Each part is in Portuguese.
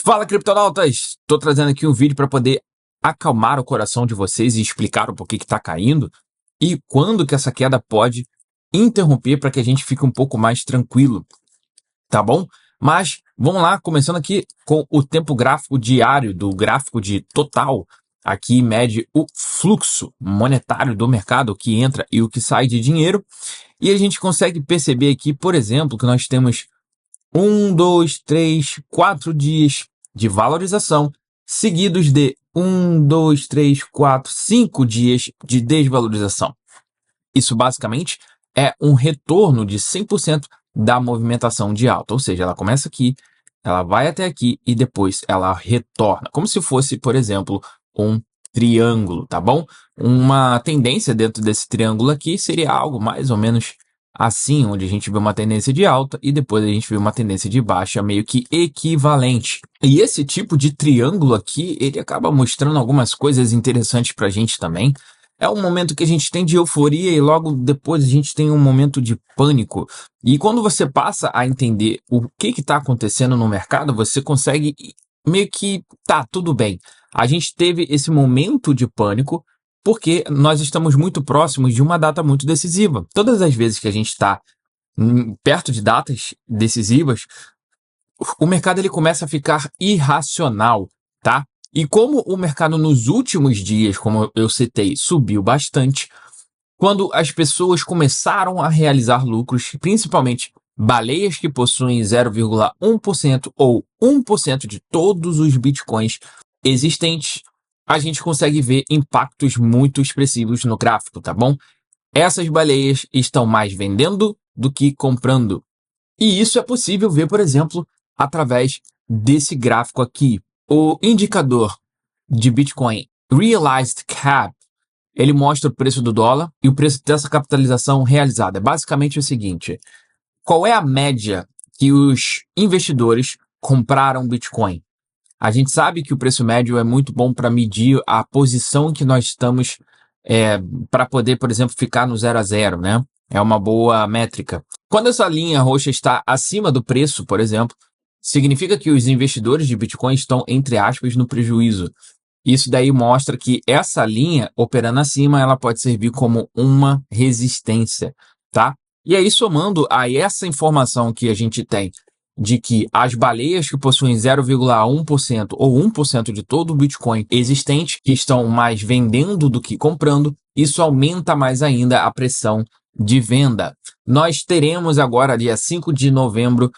Fala, criptonautas! Estou trazendo aqui um vídeo para poder acalmar o coração de vocês e explicar o porquê que está caindo e quando que essa queda pode interromper para que a gente fique um pouco mais tranquilo, tá bom? Mas vamos lá, começando aqui com o tempo gráfico diário do gráfico de total. Aqui mede o fluxo monetário do mercado, o que entra e o que sai de dinheiro. E a gente consegue perceber aqui, por exemplo, que nós temos 1, 2, 3, 4 dias de valorização, seguidos de 1, 2, 3, 4, 5 dias de desvalorização. Isso basicamente é um retorno de 100% da movimentação de alta, ou seja, ela começa aqui, ela vai até aqui e depois ela retorna, como se fosse, por exemplo, um triângulo, tá bom? Uma tendência dentro desse triângulo aqui seria algo mais ou menos assim, onde a gente vê uma tendência de alta e depois a gente vê uma tendência de baixa meio que equivalente. E esse tipo de triângulo aqui, ele acaba mostrando algumas coisas interessantes para a gente também. É um momento que a gente tem de euforia e logo depois a gente tem um momento de pânico. E quando você passa a entender o que está acontecendo no mercado, você consegue meio que, tá, tudo bem. A gente teve esse momento de pânico porque nós estamos muito próximos de uma data muito decisiva. Todas as vezes que a gente está perto de datas decisivas, o mercado ele começa a ficar irracional, tá? E como o mercado nos últimos dias, como eu citei, subiu bastante, quando as pessoas começaram a realizar lucros, principalmente baleias que possuem 0,1% ou 1% de todos os bitcoins existentes, a gente consegue ver impactos muito expressivos no gráfico, tá bom? Essas baleias estão mais vendendo do que comprando. E isso é possível ver, por exemplo, através desse gráfico aqui. O indicador de Bitcoin Realized Cap, ele mostra o preço do dólar e o preço dessa capitalização realizada. É basicamente o seguinte: qual é a média que os investidores compraram Bitcoin? A gente sabe que o preço médio é muito bom para medir a posição que nós estamos para poder, por exemplo, ficar no 0 a 0, né? É uma boa métrica. Quando essa linha roxa está acima do preço, por exemplo, significa que os investidores de Bitcoin estão, entre aspas, no prejuízo. Isso daí mostra que essa linha operando acima, ela pode servir como uma resistência, tá? E aí, somando a essa informação que a gente tem de que as baleias que possuem 0,1% ou 1% de todo o Bitcoin existente, que estão mais vendendo do que comprando, isso aumenta mais ainda a pressão de venda. Nós teremos agora, dia 5 de novembro,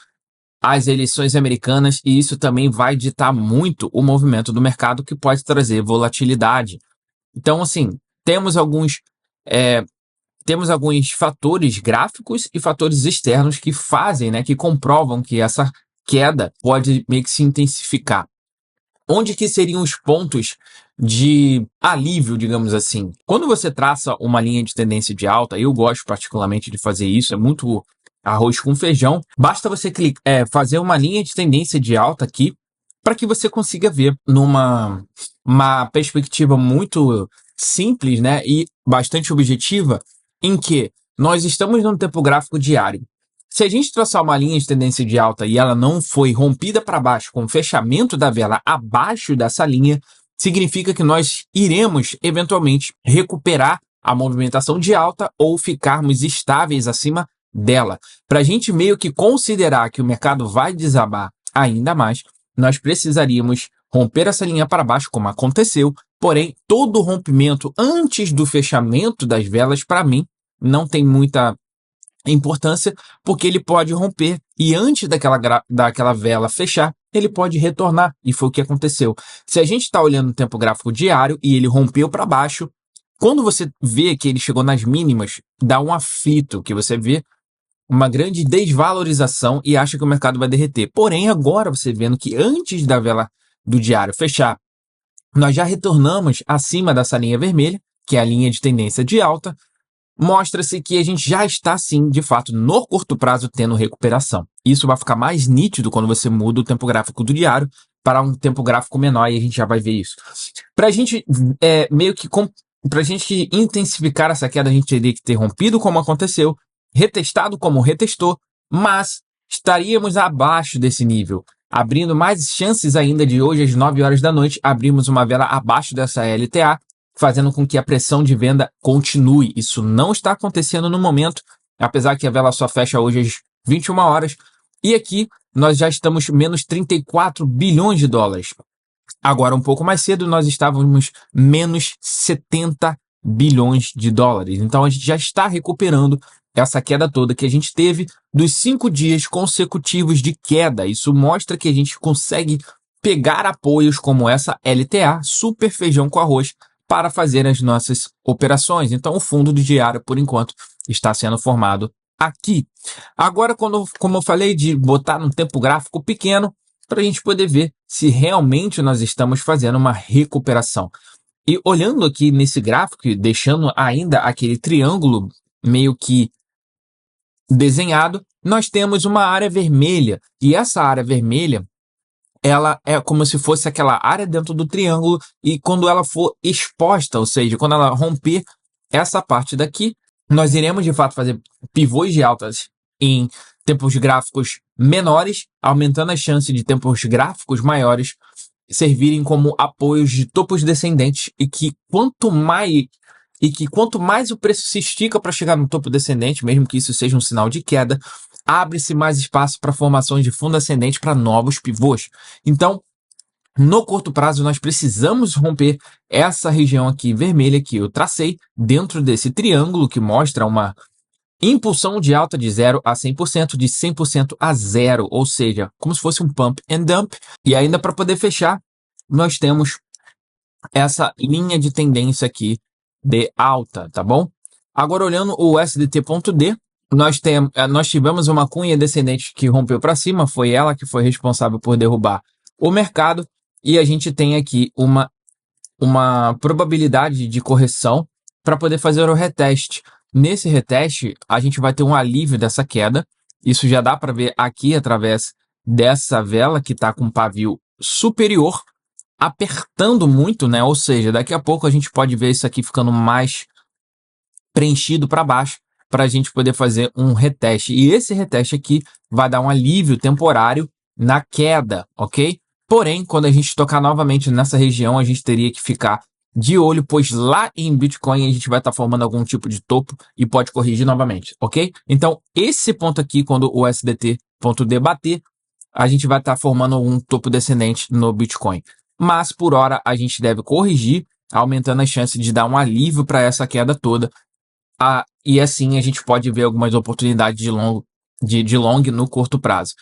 as eleições americanas e isso também vai ditar muito o movimento do mercado, que pode trazer volatilidade. Então, assim, temos alguns fatores gráficos e fatores externos que fazem, né, que comprovam que essa queda pode meio que se intensificar. Onde que seriam os pontos de alívio, digamos assim? Quando você traça uma linha de tendência de alta, eu gosto particularmente de fazer isso, é muito arroz com feijão, basta você fazer uma linha de tendência de alta aqui para que você consiga ver numa perspectiva muito simples, né, e bastante objetiva, em que nós estamos num tempo gráfico diário. Se a gente traçar uma linha de tendência de alta e ela não foi rompida para baixo com o fechamento da vela abaixo dessa linha, significa que nós iremos eventualmente recuperar a movimentação de alta ou ficarmos estáveis acima dela. Para a gente meio que considerar que o mercado vai desabar ainda mais, nós precisaríamos romper essa linha para baixo, como aconteceu. Porém, todo rompimento antes do fechamento das velas, para mim, não tem muita importância, porque ele pode romper e antes daquela vela fechar, ele pode retornar, e foi o que aconteceu. Se a gente está olhando no tempo gráfico diário e ele rompeu para baixo, quando você vê que ele chegou nas mínimas, dá um aflito, que você vê uma grande desvalorização e acha que o mercado vai derreter. Porém, agora você vendo que antes da vela do diário fechar, nós já retornamos acima dessa linha vermelha, que é a linha de tendência de alta, mostra-se que a gente já está, sim, de fato, no curto prazo, tendo recuperação. Isso vai ficar mais nítido quando você muda o tempo gráfico do diário para um tempo gráfico menor, e a gente já vai ver isso. Para a gente para a gente intensificar essa queda, a gente teria que ter rompido como aconteceu, retestado como retestou, mas estaríamos abaixo desse nível. abrindo mais chances ainda de hoje às 9 horas da noite, abrimos uma vela abaixo dessa LTA, fazendo com que a pressão de venda continue. Isso não está acontecendo no momento, apesar que a vela só fecha hoje às 21 horas. E aqui nós já estamos menos 34 bilhões de dólares. Agora, um pouco mais cedo, nós estávamos menos 70 bilhões de dólares. Então, a gente já está recuperando essa queda toda que a gente teve dos 5 dias consecutivos de queda. Isso mostra que a gente consegue pegar apoios como essa LTA, super feijão com arroz, para fazer as nossas operações. Então, o fundo do diário, por enquanto, está sendo formado aqui. Agora, como eu falei, de botar num tempo gráfico pequeno, para a gente poder ver se realmente nós estamos fazendo uma recuperação. E olhando aqui nesse gráfico, deixando ainda aquele triângulo meio que desenhado, nós temos uma área vermelha. E essa área vermelha, ela é como se fosse aquela área dentro do triângulo, e quando ela for exposta, ou seja, quando ela romper essa parte daqui, nós iremos de fato fazer pivôs de altas em tempos gráficos menores, aumentando a chance de tempos gráficos maiores servirem como apoios de topos descendentes, e que quanto mais o preço se estica para chegar no topo descendente, mesmo que isso seja um sinal de queda, abre-se mais espaço para formações de fundo ascendente para novos pivôs. Então, no curto prazo, nós precisamos romper essa região aqui vermelha que eu tracei dentro desse triângulo que mostra uma impulsão de alta de 0 a 100%, de 100% a 0, ou seja, como se fosse um pump and dump. E ainda para poder fechar, nós temos essa linha de tendência aqui de alta, tá bom? Agora, olhando o USDT.D, nós tivemos uma cunha descendente que rompeu para cima, foi ela que foi responsável por derrubar o mercado, e a gente tem aqui uma probabilidade de correção para poder fazer o reteste. Nesse reteste, a gente vai ter um alívio dessa queda. Isso já dá para ver aqui através dessa vela que está com um pavio superior, apertando muito, né? Ou seja, daqui a pouco a gente pode ver isso aqui ficando mais preenchido para baixo, para a gente poder fazer um reteste. E esse reteste aqui vai dar um alívio temporário na queda, ok? Porém, quando a gente tocar novamente nessa região, a gente teria que ficar de olho, pois lá em Bitcoin a gente vai estar formando algum tipo de topo e pode corrigir novamente, ok? Então, esse ponto aqui, quando o USDT.D bater, a gente vai estar formando um topo descendente no Bitcoin. Mas, por hora, a gente deve corrigir, aumentando a chance de dar um alívio para essa queda toda. E assim a gente pode ver algumas oportunidades de long no curto prazo.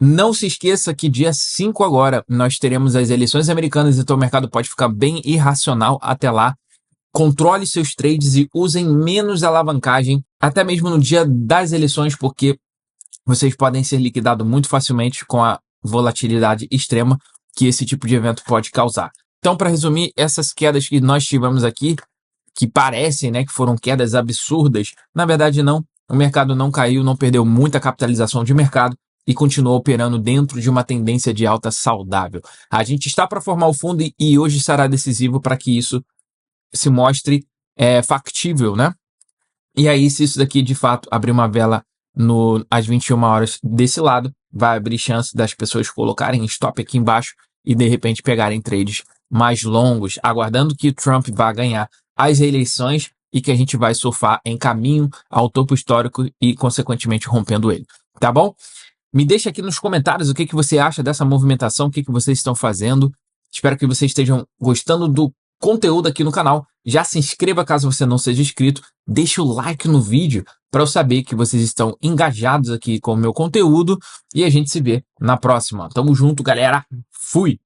Não se esqueça que dia 5 agora nós teremos as eleições americanas, então o mercado pode ficar bem irracional até lá. Controle seus trades e usem menos alavancagem, até mesmo no dia das eleições, porque vocês podem ser liquidados muito facilmente com a volatilidade extrema que esse tipo de evento pode causar. Então, para resumir, essas quedas que nós tivemos aqui, que parecem, né, que foram quedas absurdas, na verdade não. O mercado não caiu, não perdeu muita capitalização de mercado e continuou operando dentro de uma tendência de alta saudável. A gente está para formar o fundo e hoje será decisivo para que isso se mostre factível, né? E aí, se isso daqui de fato abrir uma vela às 21 horas desse lado, vai abrir chance das pessoas colocarem stop aqui embaixo e de repente pegarem trades mais longos, aguardando que o Trump vá ganhar as eleições e que a gente vai surfar em caminho ao topo histórico e, consequentemente, rompendo ele. Tá bom? Me deixa aqui nos comentários o que você acha dessa movimentação, o que vocês estão fazendo. Espero que vocês estejam gostando do conteúdo aqui no canal. Já se inscreva caso você não seja inscrito. Deixa o like no vídeo para eu saber que vocês estão engajados aqui com o meu conteúdo. E a gente se vê na próxima. Tamo junto, galera. Fui!